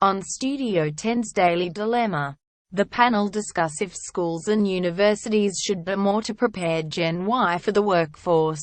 On Studio 10's Daily Dilemma, the panel discuss if schools and universities should do more to prepare Gen Y for the workforce.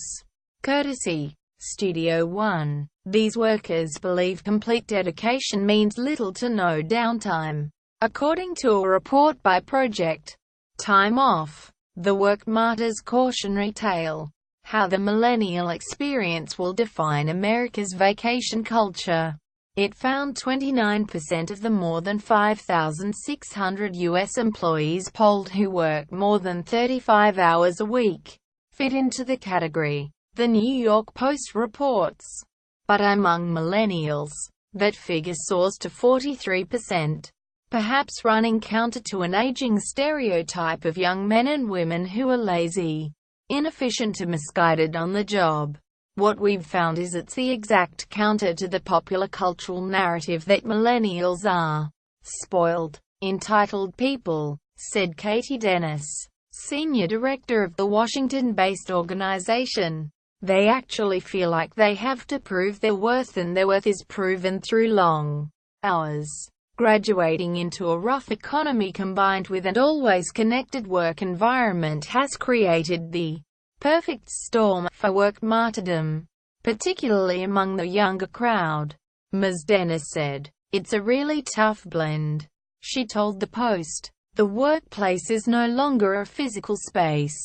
Courtesy Studio One. These workers believe complete dedication means little to no downtime. According to a report by Project Time Off, the work martyr's cautionary tale, how the millennial experience will define America's vacation culture. It found 29% of the more than 5,600 U.S. employees polled who work more than 35 hours a week fit into the category. The New York Post reports. But among millennials, that figure soars to 43%, perhaps running counter to an aging stereotype of young men and women who are lazy, inefficient or misguided on the job. What we've found is it's the exact counter to the popular cultural narrative that millennials are spoiled, entitled people, said Katie Denis, senior director of the Washington-based organization. They actually feel like they have to prove their worth, and their worth is proven through long hours. Graduating into a rough economy combined with an always connected work environment has created the perfect storm for work martyrdom, particularly among the younger crowd. Ms. Denis said, "It's a really tough blend." She told the Post, "The workplace is no longer a physical space.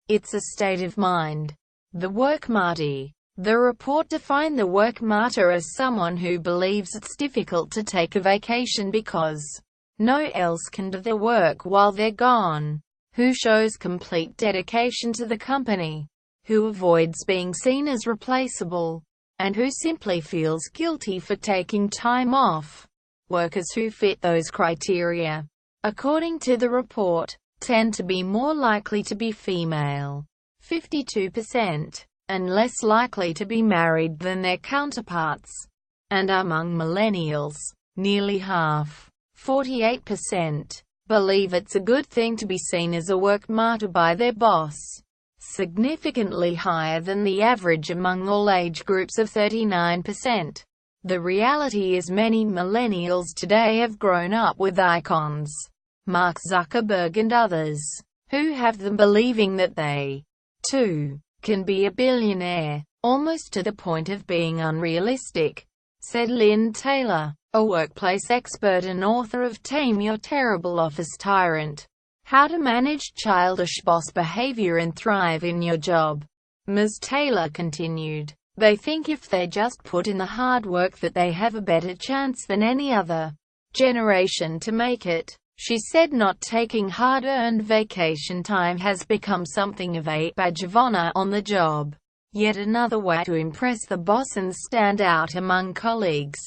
It's a state of mind." The work martyr. The report defined the work martyr as someone who believes it's difficult to take a vacation because no else can do their work while they're gone, who shows complete dedication to the company, who avoids being seen as replaceable, and who simply feels guilty for taking time off. Workers who fit those criteria, according to the report, tend to be more likely to be female, 52%, and less likely to be married than their counterparts. And among millennials, nearly half, 48%, believe it's a good thing to be seen as a work martyr by their boss, significantly higher than the average among all age groups of 39%. The reality is many millennials today have grown up with icons, Mark Zuckerberg and others, who have them believing that they, too, can be a billionaire, almost to the point of being unrealistic, said Lynn Taylor, a workplace expert and author of Tame Your Terrible Office Tyrant: How to Manage Childish Boss Behavior and Thrive in Your Job. Ms. Taylor continued, "They think if they just put in the hard work that they have a better chance than any other generation to make it." She said not taking hard-earned vacation time has become something of a badge of honor on the job. Yet another way to impress the boss and stand out among colleagues.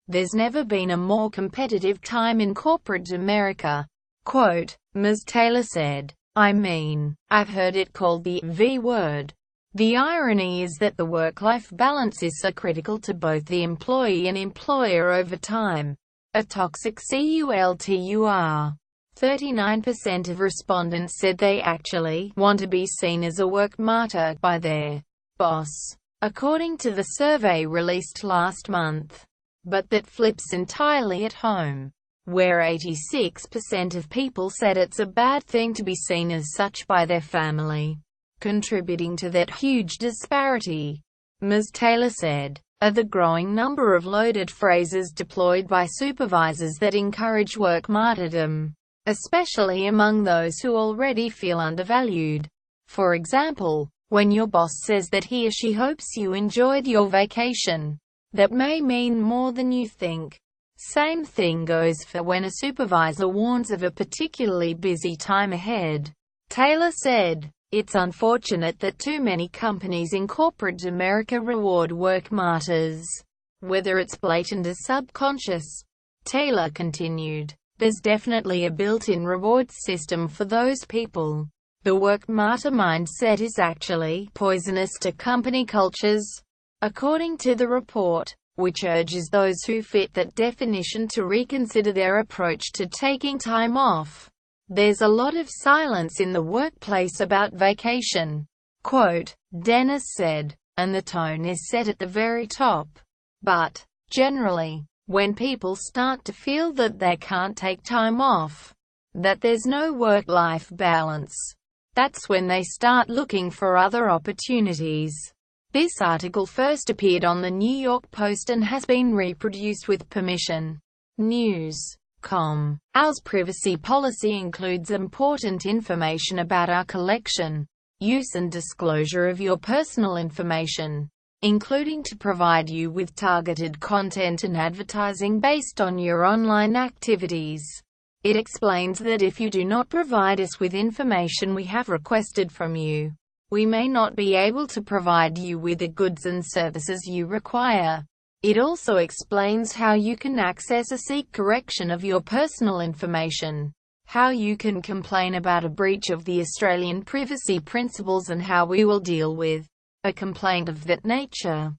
There's never been a more competitive time in corporate America. Quote, Ms. Taylor said, "I mean, I've heard it called the V word. The irony is that the work-life balance is so critical to both the employee and employer over time. A toxic culture." 39% of respondents said they actually want to be seen as a work martyr by their boss, according to the survey released last month. But that flips entirely at home, where 86% of people said it's a bad thing to be seen as such by their family. Contributing to that huge disparity, Ms. Taylor said, are the growing number of loaded phrases deployed by supervisors that encourage work martyrdom, especially among those who already feel undervalued. For example, when your boss says that he or she hopes you enjoyed your vacation, that may mean more than you think. Same thing goes for when a supervisor warns of a particularly busy time ahead. Taylor said, "It's unfortunate that too many companies in corporate America reward work martyrs, whether it's blatant or subconscious." Taylor continued, "There's definitely a built-in reward system for those people. The work martyr mindset is actually poisonous to company cultures." According to the report, which urges those who fit that definition to reconsider their approach to taking time off. There's a lot of silence in the workplace about vacation. Quote, Denis said, and the tone is set at the very top. But, generally, When people start to feel that they can't take time off, that there's no work-life balance, that's when they start looking for other opportunities. This article first appeared on the New York Post and has been reproduced with permission. News.com. Our privacy policy includes important information about our collection, use and disclosure of your personal information, including to provide you with targeted content and advertising based on your online activities. It explains that if you do not provide us with information we have requested from you, we may not be able to provide you with the goods and services you require. It also explains how you can access or seek correction of your personal information, how you can complain about a breach of the Australian privacy principles, and how we will deal with a complaint of that nature.